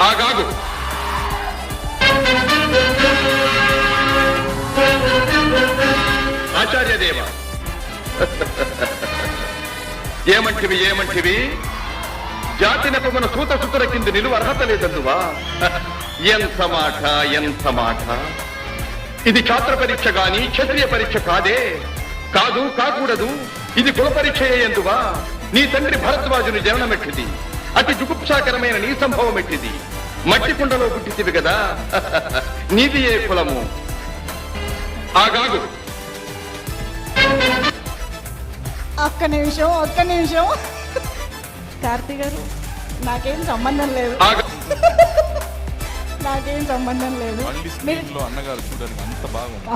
ఆగాగు. ఆచార్యదేవ, ఏమంటివి జాతి నెపమున సూత సుతుల కింద నిలువ అర్హత లేదందువా? ఎంత మాట. ఇది ఛాత్ర పరీక్ష గాని క్షత్రియ పరీక్ష కాదే. కాకూడదు. ఇది కుల పరీక్ష ఎందువా? నీ తండ్రి భరద్వాజుని జననమెట్టిది. అతి జుగుప్సాకరమైన నీ సంభవం ఎట్టిది. మట్టి కుండలో పుట్టితివి కదా. నీది ఏ కులము? ఆగాగు. ఒక్క నిమిషం కార్తీ గారు, నాకేం సంబంధం లేదు. అన్నగారు చూడడానికి అంత బాగుంది.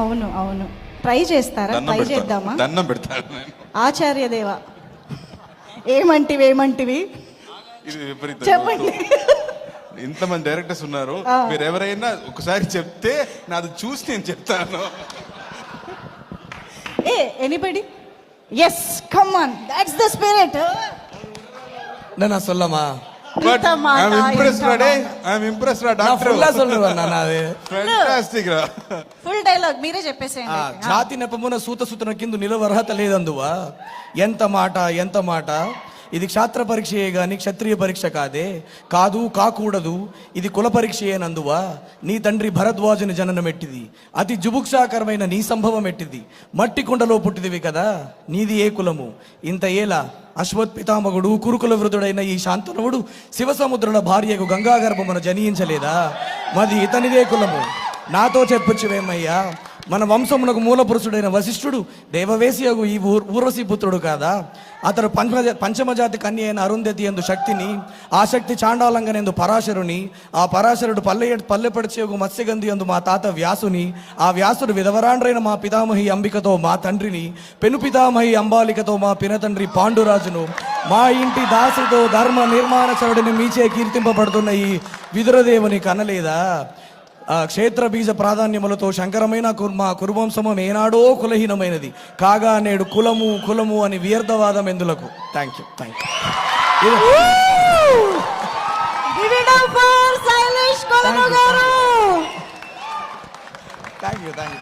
అవును, ట్రై చేస్తారా? ట్రై చేద్దామా? దండం పెడతాను. ఆచార్యదేవ, ఏమంటివి ఇది విపరీతం. చెప్పండి. ఇంతమంది డైరెక్టర్స్ ఉన్నారు, మీరు ఎవరైనా ఒకసారి చెప్తే నాది చూసి నేను చెప్తాను. Anybody? Yes, come on, that's the spirit. நான் சொல்லமா? But I'm impressed, Rade. I'm impressed, Rade. நான் ஃபுல்லா சொல்லுவேன் நான் அது. Fantastic, Ra. ఫుల్ డైలాగ్ మీరే చెప్పేసేయండి. జాతి నెపమున సూత కింద నిలవ అర్హత లేదందువా? ఎంత మాట. ఇది క్షాత్ర పరీక్షయే గాని క్షత్రియ పరీక్ష కాదే. కాకూడదు. ఇది కుల పరీక్షయేనందువా? నీ తండ్రి భరద్వాజుని జననమెట్టిది. అతి జుభుక్షాకరమైన నీ సంభవం ఎట్టిది. మట్టి కుండలో పుట్టిదివి కదా. నీది ఏ కులము? ఇంత ఏలా అశ్వత్ పితామగుడు కురుకుల వృద్ధుడైన ఈ శాంతనువుడు శివసముద్రుల భార్యకు గంగాగర్భమున జనించలేదా? మరి ఇతనిదే కులము. నాతో చెప్పొచ్చువేమయ్యా? మన వంశమునకు మూల పురుషుడైన వశిష్ఠుడు దేవవేశియగు ఈ ఊర్వశీ పుత్రుడు కాదా? అతడు పంచమజాతి కన్య అయిన అరుంధతి ఎందు శక్తిని, ఆ శక్తి చాండాలంగనేందు పరాశరుని, ఆ పరాశరుడు పల్లెపడిచేగు మత్స్యగంధి ఎందు మా తాత వ్యాసుని, ఆ వ్యాసుడు విధవరాండ్రైన మా పితామహి అంబికతో మా తండ్రిని, పెను పితామహి అంబాలికతో మా పినతండ్రి పాండురాజును, మా ఇంటి దాసుతో ధర్మ నిర్మాణచరుడిని మీచే కీర్తింపబడుతున్న ఈ విదురదేవుని కనలేదా? క్షేత్ర బీజ ప్రాధాన్యములతో శంకరమైన మా కురువంశమం ఏనాడో కులహీనమైనది కాగా నేడు కులము అని వ్యర్థవాదం ఎందులకు? Thank you.